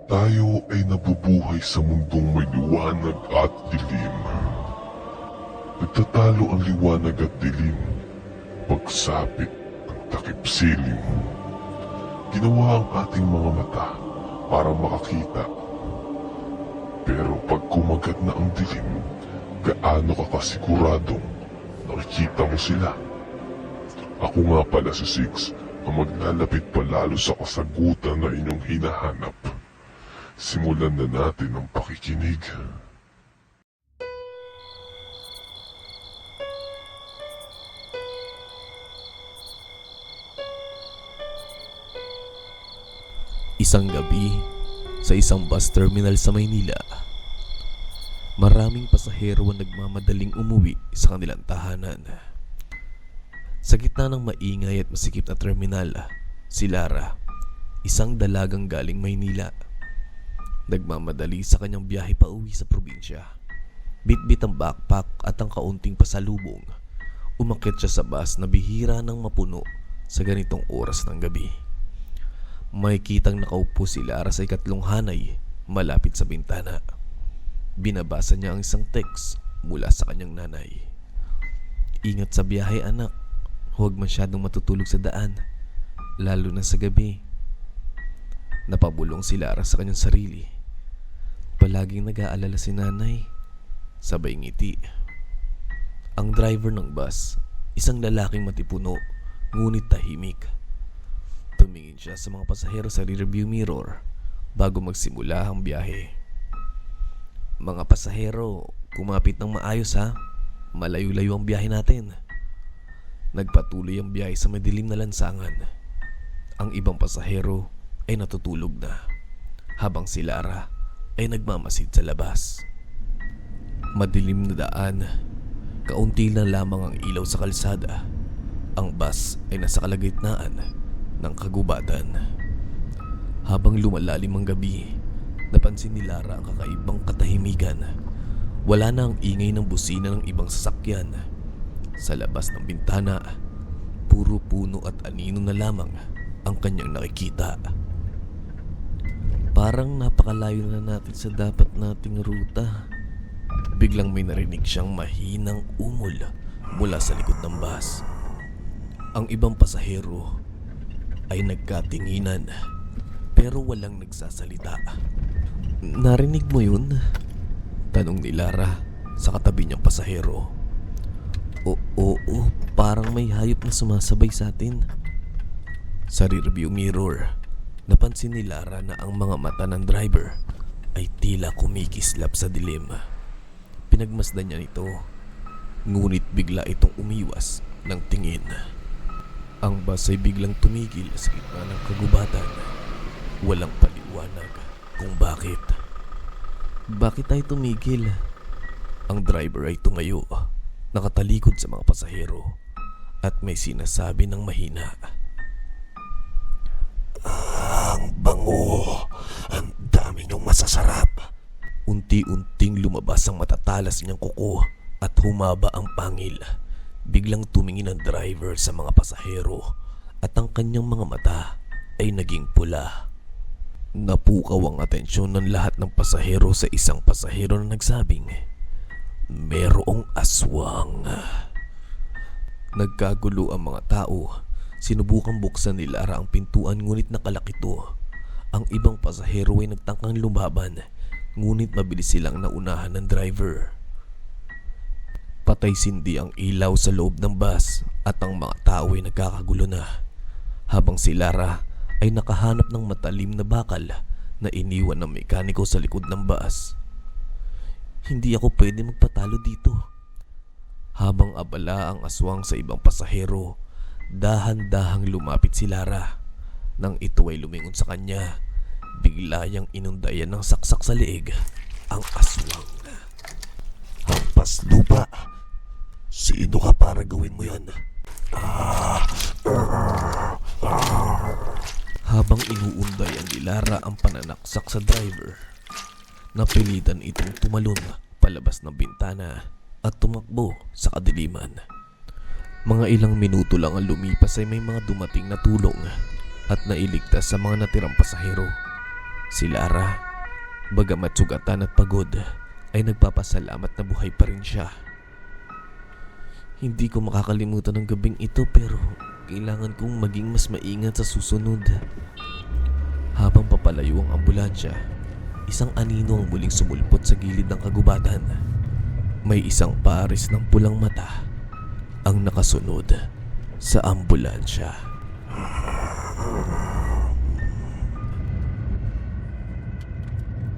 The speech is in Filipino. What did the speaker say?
Tayo ay nabubuhay sa mundong may liwanag at dilim. Nagtatalo ang liwanag at dilim, pagsapit ng takip silim. Ginawa ang ating mga mata para makakita. Pero pag kumagat na ang dilim, gaano ka kasiguradong nakikita mo sila? Ako nga pala si Six, ang maglalapit palalo sa kasagutan na inyong hinahanap. Simulan na natin ang pakikinig. Isang gabi sa isang bus terminal sa Maynila. Maraming pasahero ang nagmamadaling umuwi sa kanilang tahanan. Sa gitna ng maingay at masikip na terminal, si Lara, isang dalagang galing Maynila, nagmamadali sa kanyang biyahe pa uwi sa probinsya. Bitbit ang backpack at ang kaunting pasalubong. Umakyat siya sa bus na bihira nang mapuno sa ganitong oras ng gabi. May kitang nakaupo si Lara sa ikatlong hanay malapit sa bintana. Binabasa niya ang isang text mula sa kanyang nanay. Ingat sa biyahe anak, huwag masyadong matutulog sa daan, lalo na sa gabi. Napabulong si Lara sa kanyang sarili. Palaging nag-aalala si nanay. Sabay ngiti. Ang driver ng bus, isang lalaking matipuno, ngunit tahimik. Tumingin siya sa mga pasahero sa rearview mirror bago magsimula ang biyahe. Mga pasahero, kumapit ng maayos ha. Malayo-layo ang biyahe natin. Nagpatuloy ang biyahe sa madilim na lansangan. Ang ibang pasahero ay natutulog na, habang si Lara ay nagmamasid sa labas. Madilim na daan, kaunti na lamang ang ilaw sa kalsada. Ang bus ay nasa kalagitnaan ng kagubatan. Habang lumalalim ang gabi, napansin ni Lara ang kakaibang katahimikan. Wala na ang ingay ng busina ng ibang sasakyan. Sa labas ng bintana, puro puno at anino na lamang ang kanyang nakikita. Parang napakalayo na natin sa dapat nating ruta. Biglang may narinig siyang mahinang umol mula sa likod ng bus. Ang ibang pasahero ay nagkatinginan pero walang nagsasalita. Narinig mo yun? Tanong ni Lara sa katabi niyang pasahero. Oo, parang may hayop na sumasabay sa atin. Sa rearview mirror, napansin ni Lara na ang mga mata ng driver ay tila kumikislap sa dilim. Pinagmasdan niya nito, ngunit bigla itong umiwas ng tingin. Ang bus ay biglang tumigil sa gitna ng kagubatan. Walang paliwanag kung bakit. Bakit tayo tumigil? Ang driver ay tumayo, nakatalikod sa mga pasahero, at may sinasabi ng mahina. Ang bango! Ang dami niyong masasarap! Unti-unting lumabas ang matatalas niyang kuko at humaba ang pangil. Biglang tumingin ang driver sa mga pasahero at ang kanyang mga mata ay naging pula. Napukaw ang atensyon ng lahat ng pasahero sa isang pasahero na nagsabing, "Merong aswang." Nagkagulo ang mga tao. Sinubukang buksan ni Lara ang pintuan ngunit nakalak ito. Ang ibang pasahero ay nagtangkang lumaban, ngunit mabilis silang naunahan ng driver. Patay sindi ang ilaw sa loob ng bus at ang mga tao ay nagkakagulo na, habang si Lara ay nakahanap ng matalim na bakal na iniwan ng mekaniko sa likod ng bus. Hindi ako pwede magpatalo dito. Habang abala ang aswang sa ibang pasahero, dahan-dahang lumapit si Lara. Nang ito ay lumingon sa kanya, bigla yang inundayan ng saksak sa leeg ang aswang. "Hampas lupa! Sino ka para gawin mo yan?" Habang inuundayan ni Lara ang pananaksak sa driver, napilitan itong tumalon palabas ng bintana at tumakbo sa kadiliman. Mga ilang minuto lang ang lumipas ay may mga dumating na tulong at nailigtas sa mga natirang pasahero. Si Lara, bagamat sugatan at pagod, ay nagpapasalamat na buhay pa rin siya. Hindi ko makakalimutan ang gabing ito pero kailangan kong maging mas maingat sa susunod. Habang papalayo ang ambulansya, isang anino ang muling sumulpot sa gilid ng kagubatan. May isang pares ng pulang mata ang nakasunod sa ambulansya.